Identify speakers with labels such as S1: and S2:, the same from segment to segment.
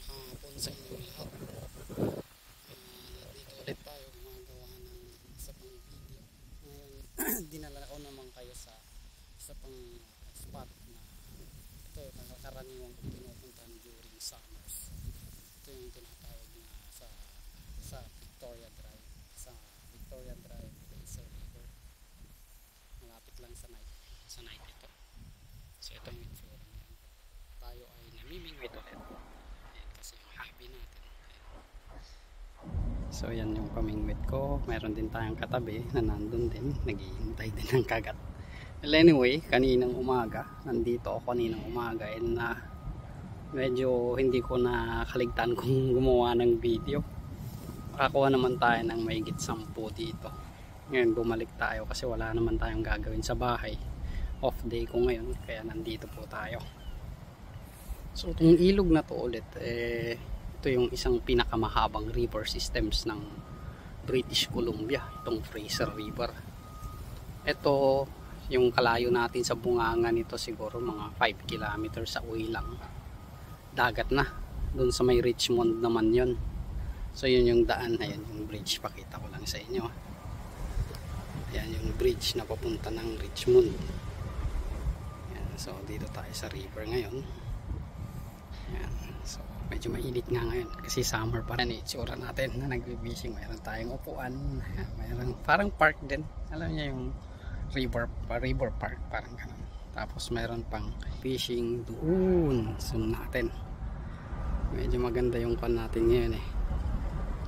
S1: hapon sa inyong lahat. Dito ulit tayo gumagawa ng isa pang video. Dinala ko naman kayo sa isa pang spot na ito karaniwang kong pinupuntahan during summers. Ito yung tinatawag na sa Victoria Drive. Sa Victoria Drive, Fraser River. Malapit lang sa night ito. So ito yung itsura niyan. Tayo ay namimingwit ulit. Kasi yung hobby natin. So yan yung pamingwit ko. Meron din tayong katabi na nandun din. Naghihintay din ng kagat. Well, anyway, kaninang umaga. Nandito ako kaninang umaga. And medyo hindi ko nakaligtan kung gumawa ng video. Makakuha naman tayo ng mahigit 10 dito. Ngayon bumalik tayo kasi wala naman tayong gagawin sa bahay. Off day ko ngayon. Kaya nandito po tayo. So itong ilog na to ulit, ito yung isang pinakamahabang river systems ng British Columbia, itong Fraser River. Ito yung kalayo natin sa bunganga nito siguro mga 5 kilometers away lang. Dagat na, dun sa may Richmond naman yon. So yun yung daan, ayan yung bridge, pakita ko lang sa inyo. Ayan yung bridge na papunta ng Richmond. Ayan, so dito tayo sa river ngayon. Ayan. So medyo mainit nga ngayon kasi summer pa rin itsura natin na nagbe-fishing. Mayroon tayong upuan, mayroon parang park din, alam niya yung river park, parang ganun. Tapos mayroon pang fishing doon zoom natin. Medyo maganda yung pan natin ngayon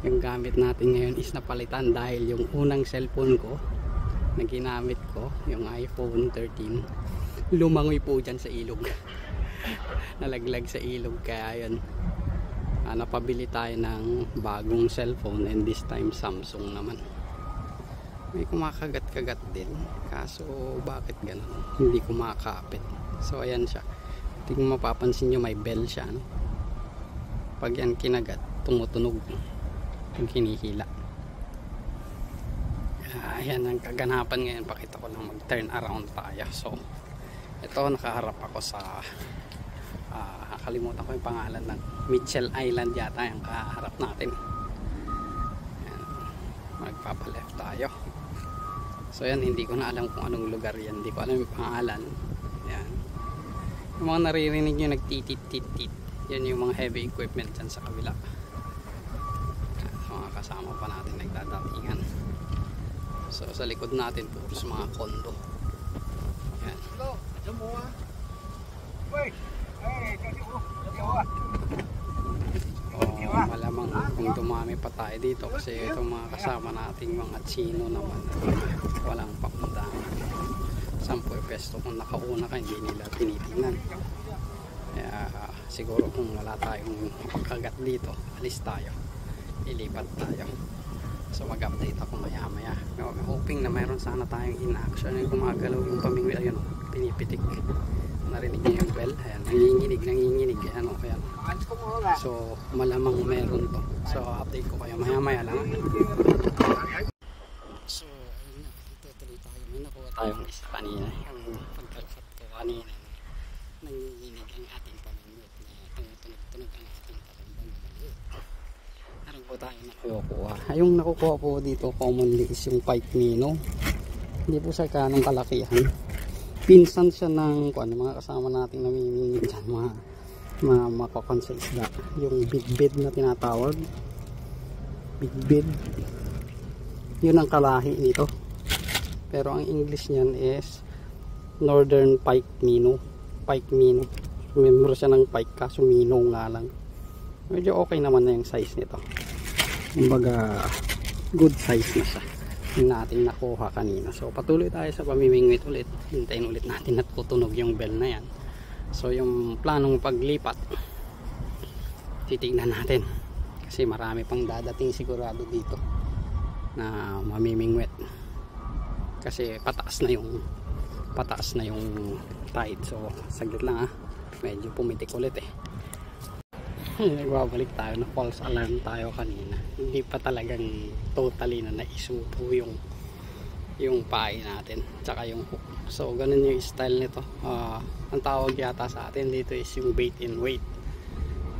S1: yung gamit natin ngayon is napalitan dahil yung unang cellphone ko na ginamit ko, yung iPhone 13, lumangoy po dyan sa ilog. Nalaglag sa ilog, kaya yun napabili tayo ng bagong cellphone, and this time Samsung naman. May kumakagat-kagat din, kaso bakit ganun, hindi kumakapit. So ayan siya, tingnan mapapansin nyo may bell siya, no? Pag yan kinagat tumutunog yung hinihila. Ayan ang kaganapan ngayon. Pakita ko lang, mag turn around tayo. So ito, nakaharap ako sa kalimutan ko yung pangalan ng Mitchell Island yata yung kaharap natin. Ayan, magpapa-left tayo. So yan, hindi ko na alam kung anong lugar yan, hindi ko alam yung pangalan. Ayan, yung mga naririnig nyo nagtitit-tit-tit, yan yung mga heavy equipment dyan sa kabila. Ayan, mga kasama pa natin nagdadatingan. So sa likod natin puro sa mga kondo. Ayan. Malamang kung dumami pa tayo dito kasi itong mga kasama nating mga chino naman walang pakundangan. Sampo pesto kung nakauna ka hindi nila tinitingnan. Kaya siguro kung wala tayong mapagkagat dito, alis tayo, ilipat tayo. So mag-update ako maya maya. Hoping na mayroon sana tayong in-action yung gumagalaw yung pamingwit. Ayun, pinipitik. Narinig niyo yung bell, ayan, nanginginig, ano, ayan. So malamang meron to. So update ko kayo maya maya lang. So ayun na, tutuloy tayo. May nakuha tayong isa kanina, yung pagkalakot ko kanina, nanginginig ang ating pamingwit na tumutunog ang ating kalambang na maliit. Ano po tayo nakukuha? Yung nakukuha po dito commonly is yung pike minnow. Hindi po sa kanong kalakihan. Pinsan siya ng mga kasama nating namimingin dyan, mga makakonsel isda, yung big bed na tinatawag, big bed, yun ang kalahi nito, pero ang English niyan is northern pike minnow. Member siya ng pike kaso minnow nga lang. Medyo okay naman na yung size nito, kumbaga good size na siya yung natin nakuha kanina. So patuloy tayo sa pamimingwit ulit, hintayin ulit natin na tutunog yung bell na yan. So yung planong paglipat titignan natin kasi marami pang dadating sigurado dito na mamimingwit kasi pataas na yung tide. So saglit lang medyo pumitik ulit nagbabalik tayo, na false alarm tayo kanina, hindi pa talagang totally na naisupo yung pain natin tsaka yung hook. So ganun yung style nito. Ang tawag yata sa atin dito is yung bait and wait.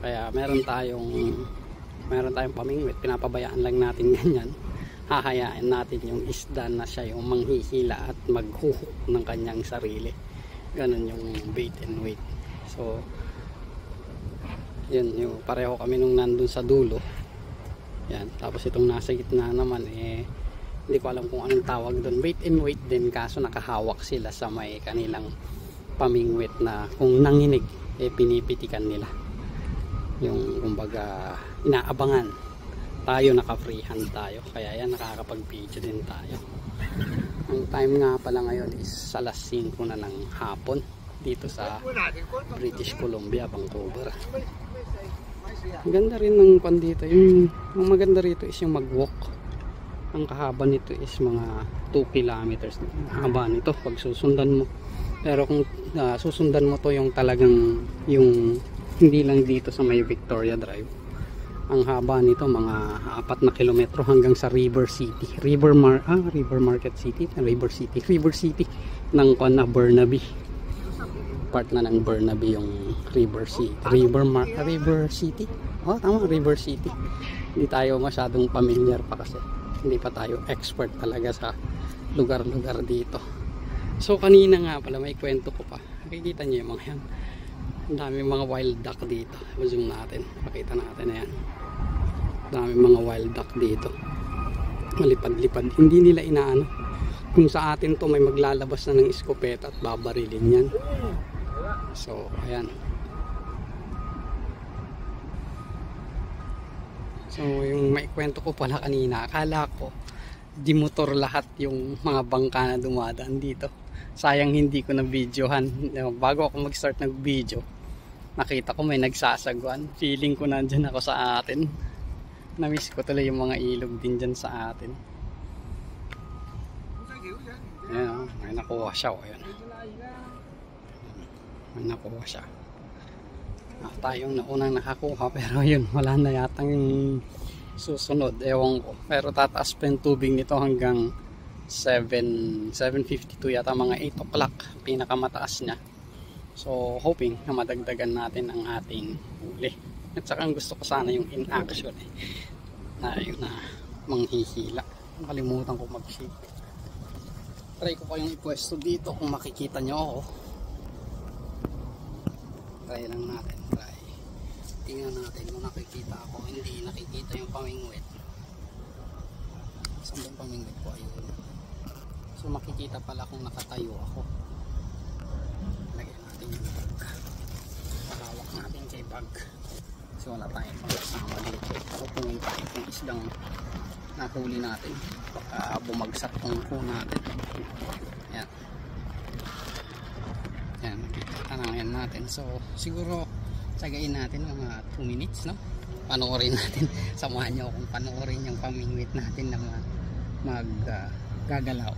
S1: Kaya meron tayong pamingwit, pinapabayaan lang natin ganyan. Hahayaan natin yung isda na siya yung manghihila at maghuhook ng kanyang sarili. Ganun yung bait and wait. So yun, yung pareho kami nung nandun sa dulo. Yan, tapos itong nasa gitna naman hindi ko alam kung anong tawag doon. Bait and wait din, kaso nakahawak sila sa may kanilang pamingwit na kung nanginig pinipitikan nila. Yung kumbaga inaabangan tayo, naka-free hand tayo, kaya yan, nakakapag-video din tayo. Ang time nga pala ngayon is alas 5 na ng hapon dito sa British Columbia, Vancouver. Ang ganda rin ng pan dito. Yung maganda rito is yung mag-walk. Ang kahaba nito is mga 2 kilometers. Ang haba nito pag susundan mo. Pero kung susundan mo to yung talagang yung hindi lang dito sa may Victoria Drive, ang haba nito mga 4 na kilometro hanggang sa River City. River City ng Burnaby. Part na ng Burnaby yung River City. River City? Oh, tama, River City. Hindi tayo masyadong familiar pa kasi hindi pa tayo expert talaga sa lugar-lugar dito. So kanina nga pala may kwento ko pa. Nakikita niyo yung mga yan. Ang dami mga wild duck dito. Zoom natin. Pakita natin na yan. Ang dami mga wild duck dito. Malipad-lipad. Hindi nila inaano. Kung sa atin to may maglalabas na ng iskopeta at babarilin yan. So ayan. So yung may kwento ko pala kanina, akala ko di motor lahat yung mga bangka na dumadaan dito. Sayang hindi ko na videohan. Bago ako mag-start ng video, nakita ko may nagsasagwan. Feeling ko nandyan ako sa atin. Na-miss ko tuloy yung mga ilog din dyan sa atin. Ayan, may nakuha siya. Ayan. May nakuha siya. Tayong naunang nakakuha, pero yun, wala na yatang susunod, ewan ko. Pero tataas pa yung tubig nito hanggang 7:52 yata, mga 8 o'clock pinakamataas niya. So hoping na madagdagan natin ang ating huli. At saka gusto ko sana yung in action na yun na manghihila. Nakalimutan ko mag-shake. Try ko kayong ipwesto dito kung makikita nyo ako. Try lang natin. Tingnan natin kung nakikita ako. Hindi nakikita yung pamingwit. Saan yung pamingwit ko? Ayun. So makikita pala kung nakatayo ako. Lagyan natin yung bag. Palawak natin kay bag. So wala tayong pang-kasama dito. Pupungin tayo kung isdang nahuli natin. Baka bumagsak kung natin. Yan. Yan. Tanangin natin. So siguro tagayin natin mga 2 minutes, no? Panoorin natin. Samahan nyo kung panoorin yung pamingwit natin na gagalaw.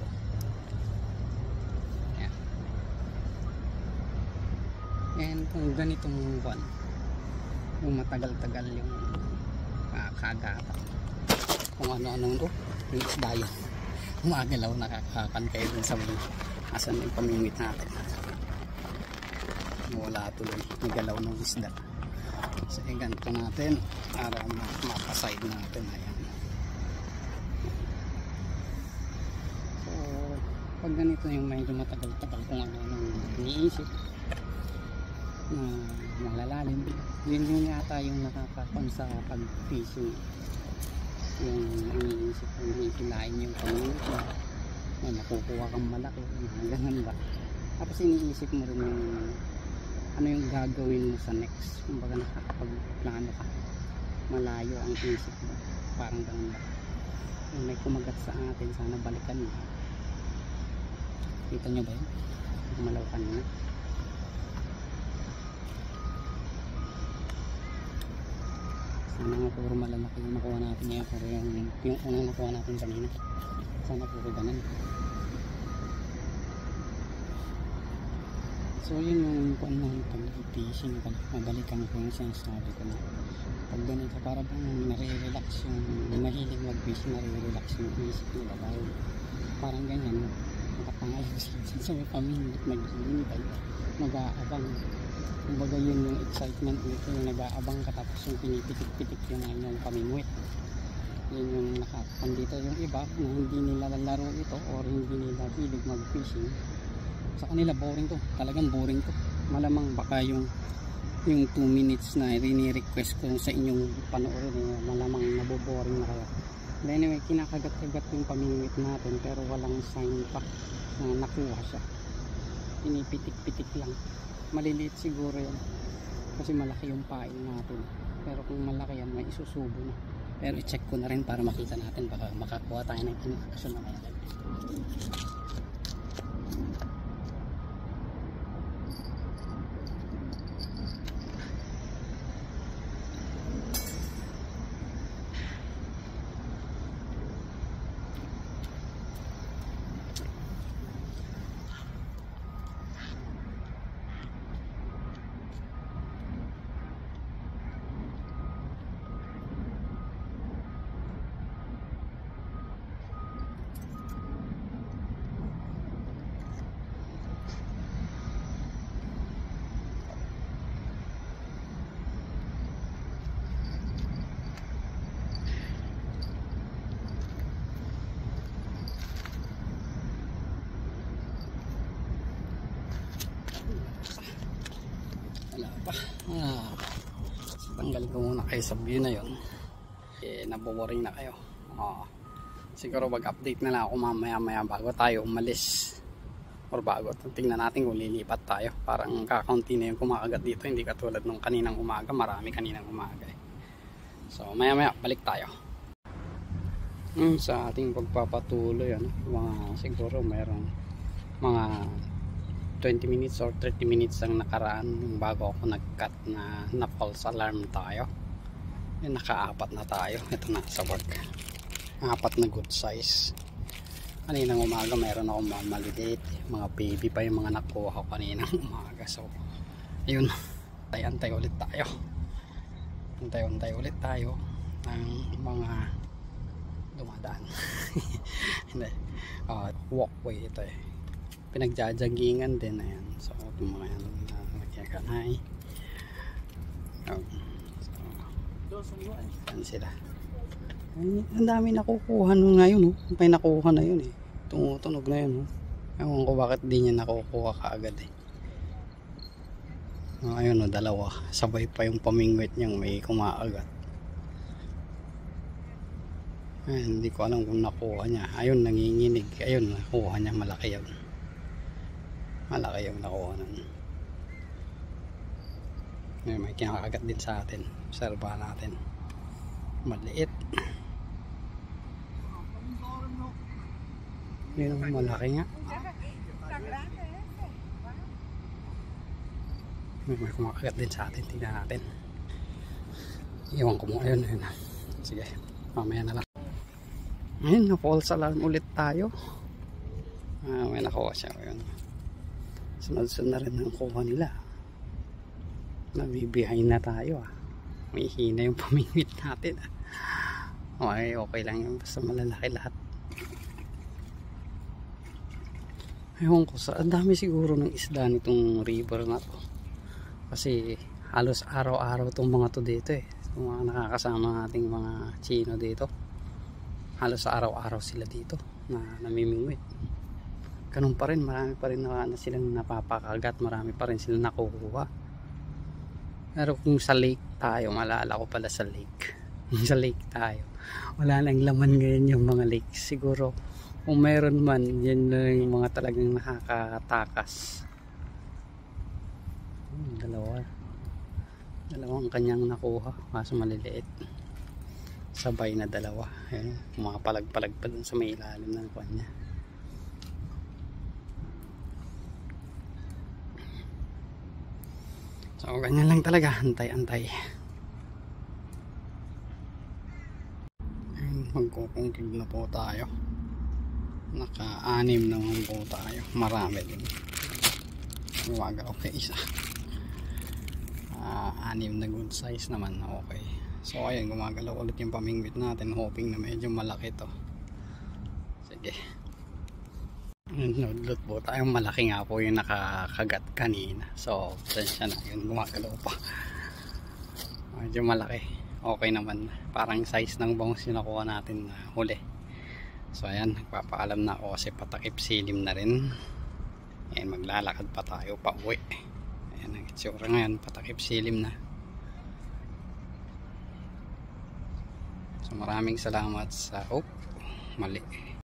S1: Yan. And kung ganitong buwan, yung matagal-tagal yung kagata. Kung ano-ano, yung isda yun. Umagalaw, nakakakan kayo dun sa mga asan yung pamingwit natin. Wala tuloy, nagalaw ng isda. So ganito natin para mapaside natin. Ayan. So pag ganito yung medyo matagal-tagal kung ano nang iniisip na malalalim, yun yata yung nakakapon sa pag-fishing. Yung iniisip kung hihilain yung pamingwit na makukuha kang malaki, ganun ba. Tapos iniisip mo rin yung ano yung gagawin mo sa next. Kumbaga nakakapagplano ka, malayo ang isip mo, parang ganun ba. Yung may kumagat sa atin, sana balikan mo. Kita nyo ba yun? Malaw kanina. Sana nga puro malalaki yung nakuha natin ngayon, pero yung unang nakuha natin kanina, sana puro ganun. So yun yung kung ano pag-fishing ka, mabalikan ko yung sinasabi ko na pag ganito para bang nare-relax yung mahilig mag-fish, nare-relax yung isip nila dahil parang ganyan, nakapangayos sa may pamilya, naghihintay, mag-aabang Kumbaga yun yung excitement nito, yung nag-aabang ka tapos yung pinipitik-pitik yung inyong pamingwit. Yun yung nakakapandito yung iba na hindi nila laro ito or hindi nila hilig mag-fishing. Sa kanila boring to, talagang boring to. Malamang baka yung 2 minutes na rini-request ko sa inyong panoorin malamang naboboring na kayo. But anyway, kinakagat-kagat yung pamingwit natin pero walang sign pa na nakuha siya. Pinipitik-pitik lang. Maliliit siguro yan kasi malaki yung pain natin, pero kung malaki yan may isusubo na. Pero i-check ko na rin para makita natin, baka makakuha tayo ng information na malaki. Wala pa. Tanggal ko muna kayo sa view na yun. Naboboring na kayo. Siguro mag-update na lang ako mamaya bago tayo umalis, or bago tingnan natin kung lilipat tayo. Parang kakaunti na yung kumakagat dito, hindi katulad nung kaninang umaga. Marami kaninang umaga So maya balik tayo. Sa ating pagpapatuloy, siguro mayroong mga 20 minutes or 30 minutes ang nakaraan bago ako nag-cut na false alarm tayo. Naka-4 na tayo. Ito na sa work. 4 na good size. Kaninang umaga mayroon akong mga maliliit, mga baby pa yung mga nakuha ko kaninang umaga. So ayun, antay ulit tayo. Antay ulit tayo ng mga dumadaan. Hindi, walkway ito pinagjajagingan din. Ayan, so yung mga yan nagyaganay. Yan sila. Ang dami nakukuha nun ngayon. May nakuha na yun tumutunog na yun. Ewan ko bakit di niya nakukuha kaagad ayun dalawa. Sabay pa yung pamingwit niyang may kumaagat. Hindi ko alam kung nakuha niya. Ayun, nanginginig. Ayun, nakuha niya. Malaki yun. Malaki yung nakuha nun. May kinakagat din sa atin. Obserbahan natin. Maliit. Yun, malaki nga. May kumakagat din sa atin. Tingnan natin. Iwan ko mo. Ayun. Sige, mamaya na lang. Ayun, na-false alarm ulit tayo. May nakuha siya. Ayun. Sunod-sunod na rin ang kuha nila. Nabibihay na tayo May hina yung pamingwit natin Okay lang yun, basta malalaki lahat. Ewan ko, ang dami siguro ng isda nitong river na to. Kasi halos araw-araw itong mga to dito Yung mga nakakasama nating mga Chino dito, halos araw-araw sila dito na namimingwit. Ganun pa rin, marami pa rin na silang napapakagat, marami pa rin silang nakukuha. Pero kung sa lake tayo, malala ko pala sa lake. Sa lake tayo, wala nang laman ngayon yung mga lake. Siguro kung meron man, yan na yung mga talagang nakakatakas. Dalawang kanyang nakuha, kaso maliliit. Sabay na dalawa. Mga palag-palag pa dun sa may ilalim ng kanya. So ganyan lang talaga, antay-antay. Magkukungkig na po tayo. Naka-6 naman po tayo. Marami din. Umaga okay, isa. 6 na good size naman, okay. So ayun, gumagalaw ulit yung pamingwit natin, hoping na medyo malaki to. Sige. Nudlot po tayong malaki nga po yung nakakagat kanina. So, siya na yun, gumagalaw pa. Medyo malaki. Okay naman. Parang size ng bangus yung nakuha natin na huli. So, ayan. Nagpapaalam na ako kasi patakip silim na rin. Ayan, maglalakad pa tayo pa uwi. Ayan, ang itsura ngayon. Patakip silim na. So, maraming salamat sa... Oh, mali.